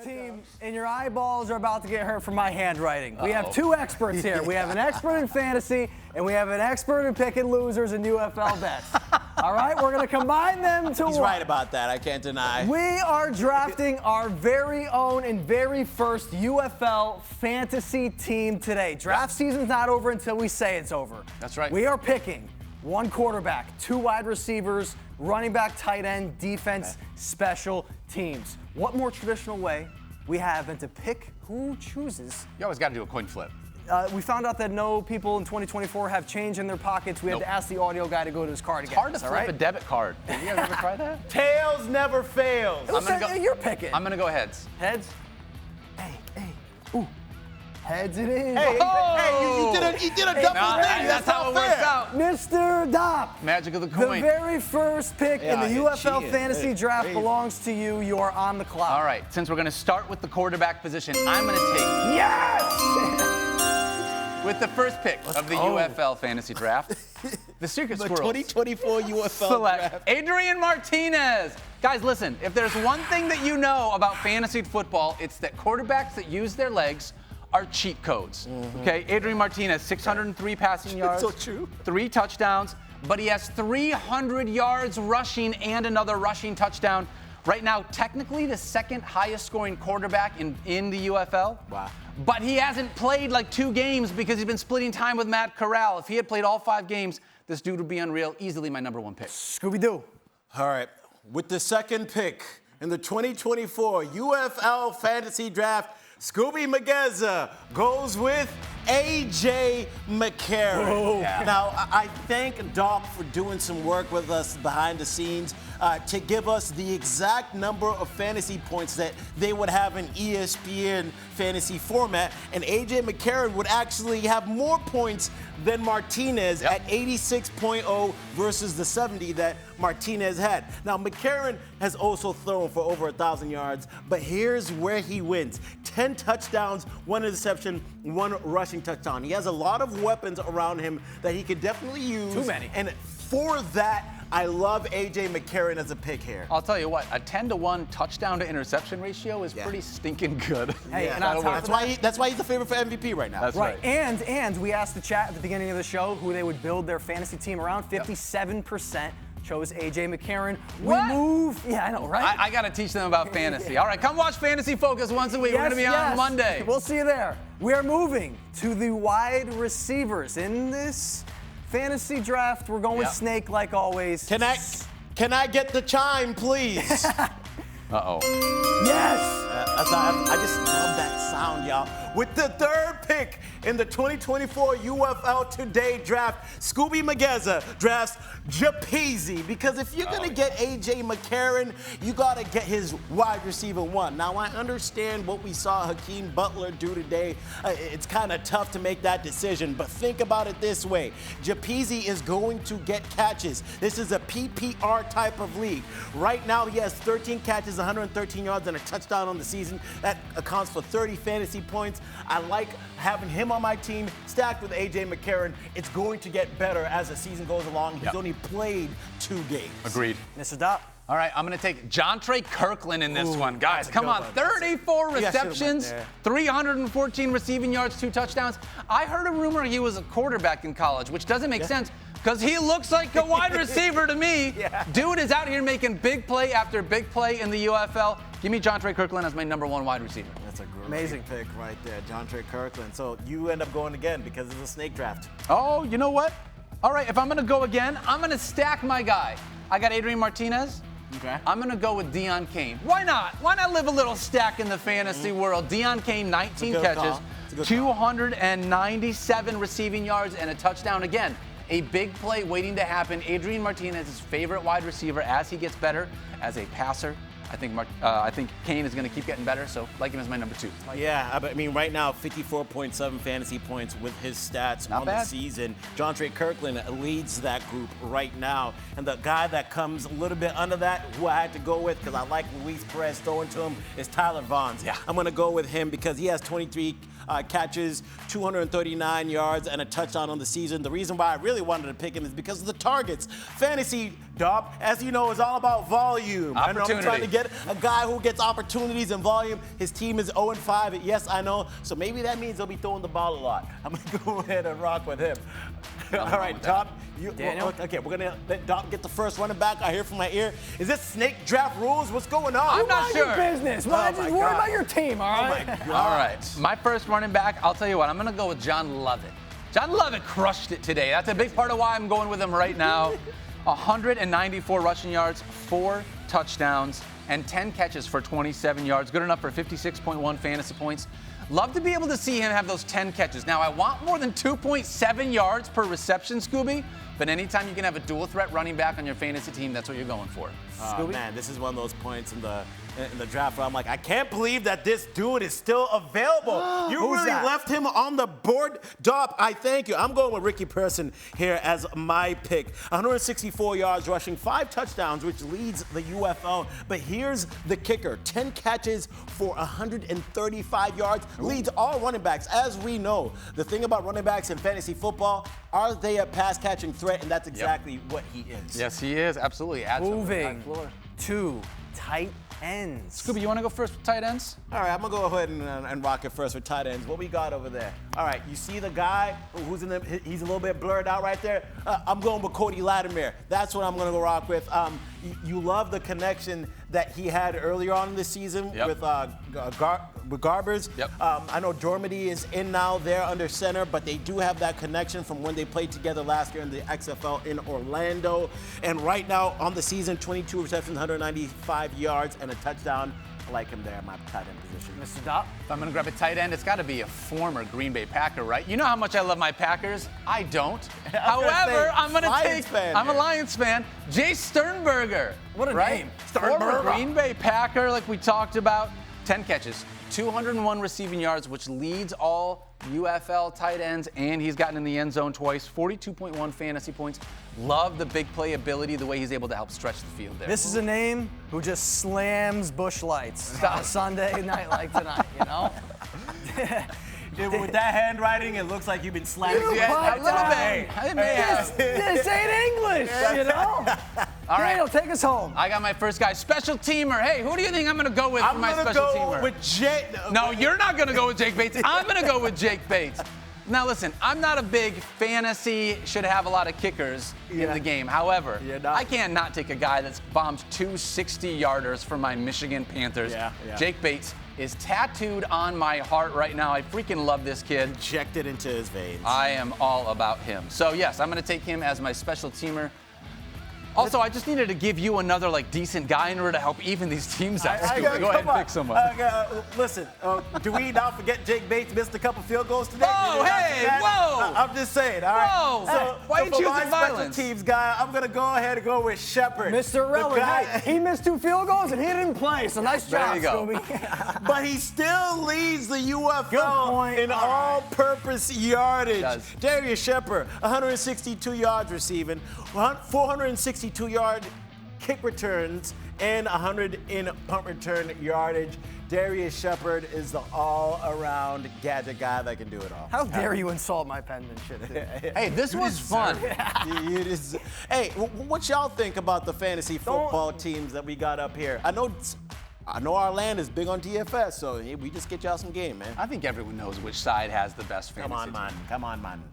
Team, and your eyeballs are about to get hurt from my handwriting. We have two experts here. We have an expert in fantasy, and we have an expert in picking losers in UFL bets. All right, we're going to combine them to He's right about that. I can't deny. We are drafting our very own and very first UFL fantasy team today. Draft season's not over until we say it's over. That's right. We are picking one quarterback, two wide receivers, running back, tight end, defense, special teams. What more traditional way we have than to pick who chooses? You always got to do a coin flip. We found out that no people in 2024 have change in their pockets. We had to ask the audio guy to go to his car to get Hard to this, flip a debit card. Did you guys ever try that? Tails never fails. You're picking. I'm going to go heads. Heads? Hey. Ooh. Heads it is. Hey, you did a double thing. That's how it works out. Mr. Dopp. Magic of the coin. The very first pick in the UFL Fantasy Draft belongs to you. You are on the clock. All right, since we're going to start with the quarterback position, I'm going to take... Yes! With the first pick of the UFL Fantasy Draft, the Secret Squirrels 2024 UFL select Draft. Adrian Martinez. Guys, listen, if there's one thing that you know about fantasy football, it's that quarterbacks that use their legs are cheat codes. Okay, Adrian Martinez, 603 passing yards, So true. 3 touchdowns, but he has 300 yards rushing and another rushing touchdown. Right now, technically the second highest scoring quarterback in the UFL. Wow. But he hasn't played like 2 games because he's been splitting time with Matt Corral. If he had played all 5 games, this dude would be unreal. Easily my #1 pick. Scooby-Doo. All right, with the second pick in the 2024 UFL Fantasy Draft, Skubie Mageza goes with A.J. McCarron. Now, I thank Dopp for doing some work with us behind the scenes to give us the exact number of fantasy points that they would have in ESPN fantasy format. And A.J. McCarron would actually have more points than Martinez at 86.0 versus the 70 that Martinez had. Now, McCarron has also thrown for over 1,000 yards, but here's where he wins. 10 touchdowns, 1 interception, 1 rushing touchdown. He has a lot of weapons around him that he could definitely use. Too many. And for that, I love A.J. McCarron as a pick here. I'll tell you what, a 10-to-1 touchdown to interception ratio is pretty stinking good. Hey, Yeah, and on top of that's why he's the favorite for MVP right now. That's right. And we asked the chat at the beginning of the show who they would build their fantasy team around. 57% chose A.J. McCarron. What? We move. Yeah, I know, right? I got to teach them about fantasy. All right, come watch Fantasy Focus once a week. We're going to be on Monday. We'll see you there. We are moving to the wide receivers. In this fantasy draft, we're going with Snake like always. Can I get the chime, please? Uh-oh. Yes! I just love that sound, y'all. With the third pick in the 2024 UFL Today Draft, Skubie Mageza drafts Japeezy. Because if you're going to get A.J. McCarron, you got to get his wide receiver 1. Now, I understand what we saw Hakeem Butler do today. It's kind of tough to make that decision, but think about it this way. Japeezy is going to get catches. This is a PPR type of league. Right now, he has 13 catches, 113 yards, and a touchdown on the season. That accounts for 30 fantasy points. I like having him on my team stacked with A.J. McCarron. It's going to get better as the season goes along. He's only played 2 games. Agreed. Mr. Dopp. All right, I'm going to take Jontre Kirkland in this one. Guys, come on. 34 receptions, 314 receiving yards, 2 touchdowns. I heard a rumor he was a quarterback in college, which doesn't make sense because he looks like a wide receiver to me. Dude is out here making big play after big play in the UFL. Give me Jontre Kirkland as my #1 wide receiver. That's a great pick right there, Jontre Kirkland. So you end up going again because it's a snake draft. Oh, you know what? All right, if I'm going to go again, I'm going to stack my guy. I got Adrian Martinez. Okay. I'm going to go with Deion Kane. Why not? Why not live a little stack in the fantasy world? Deion Kane, 19 catches, 297 receiving yards, and a touchdown again. A big play waiting to happen. Adrian Martinez's favorite wide receiver as he gets better as a passer. I think Kane is going to keep getting better, so like him as my #2. Yeah, I mean, right now, 54.7 fantasy points with his stats on the season. Jontre Kirkland leads that group right now. And the guy that comes a little bit under that, who I had to go with because I like Luis Perez throwing to him, is Tyler Vaughns. Yeah. I'm going to go with him because he has 23 catches, 239 yards, and a touchdown on the season. The reason why I really wanted to pick him is because of the targets. Fantasy Dopp, as you know, is all about volume. I know I'm trying to get a guy who gets opportunities and volume. His team is 0-5. Yes, I know. So maybe that means he'll be throwing the ball a lot. I'm going to go ahead and rock with him. All right, Dopp. Okay, we're going to let Dopp get the first running back. I hear from my ear. Is this snake draft rules? What's going on? I'm not sure. Mind your business. Just worry about your team, all right? Oh, my God. All right. My first running back, I'll tell you what, I'm going to go with John Lovett. John Lovett crushed it today. That's a big part of why I'm going with him right now. 194 rushing yards, 4 touchdowns, and 10 catches for 27 yards. Good enough for 56.1 fantasy points. Love to be able to see him have those 10 catches. Now, I want more than 2.7 yards per reception, Scooby, but anytime you can have a dual threat running back on your fantasy team, that's what you're going for. Man, this is one of those points in the draft where I'm like, I can't believe that this dude is still available. You really left him on the board. Dopp, I thank you. I'm going with Ricky Person here as my pick. 164 yards rushing, 5 touchdowns, which leads the UFL. But here's the kicker. 10 catches for 135 yards, leads all running backs. As we know, the thing about running backs in fantasy football, are they a pass-catching threat? And that's exactly what he is. Yes, he is. Absolutely. Moving to tight ends. Scooby, you want to go first with tight ends? All right, I'm going to go ahead and rock it first with tight ends. What we got over there? All right, you see the guy who's he's a little bit blurred out right there? I'm going with Cody Latimer. That's what I'm going to go rock with. You love the connection that he had earlier on in the season with Garbers. I know Dormady is in now there under center, but they do have that connection from when they played together last year in the XFL in Orlando. And right now on the season, 22 receptions, 195 yards, and a touchdown. I like him there in my tight end position. Mr. Dopp? If I'm going to grab a tight end, it's got to be a former Green Bay Packer, right? You know how much I love my Packers. I don't. However, I'm going to take, I'm a Lions fan, Jay Sternberger. What a name. Former Green Bay Packer, like we talked about. 10 catches, 201 receiving yards, which leads all UFL tight ends, and he's gotten in the end zone twice, 42.1 fantasy points. Love the big play ability, the way he's able to help stretch the field there. This is a name who just slams bush lights on a Sunday night like tonight, you know? With that handwriting, it looks like you've been slamming. A little bit. This ain't English, you know? All right, Daniel, take us home. I got my first guy, special teamer. Hey, who do you think I'm going to go with for my special teamer? I'm going to go with Jake. No, you're not going to go with Jake Bates. I'm going to go with Jake Bates. Now, listen, I'm not a big fantasy, should have a lot of kickers in the game. However, I can't not take a guy that's bombed 2 60-yarders for my Michigan Panthers. Jake Bates is tattooed on my heart right now. I freaking love this kid. Injected into his veins. I am all about him. So, yes, I'm going to take him as my special teamer. Also, I just needed to give you another decent guy in order to help even these teams out. Go ahead and pick someone. Listen, do we not forget Jake Bates missed a couple field goals today? Oh, hey, whoa! I'm just saying, all right? Whoa! So, why are you choosing my violence? Special teams guy, I'm going to go ahead and go with Shepard. Mr. Relevant. He missed 2 field goals and he didn't play, so nice job, Scooby. But he still leads the UFL in all-purpose yardage. Darius Shepard, 162 yards receiving, 462-yard kick returns, and 100 in punt return yardage. Darius Shepard is the all-around gadget guy that can do it all. How dare you insult my penmanship? Hey, this was fun. Hey, what y'all think about the fantasy football teams that we got up here? I know our land is big on DFS, so we just get y'all some game, man. I think everyone knows which side has the best fantasy team. Come on, man.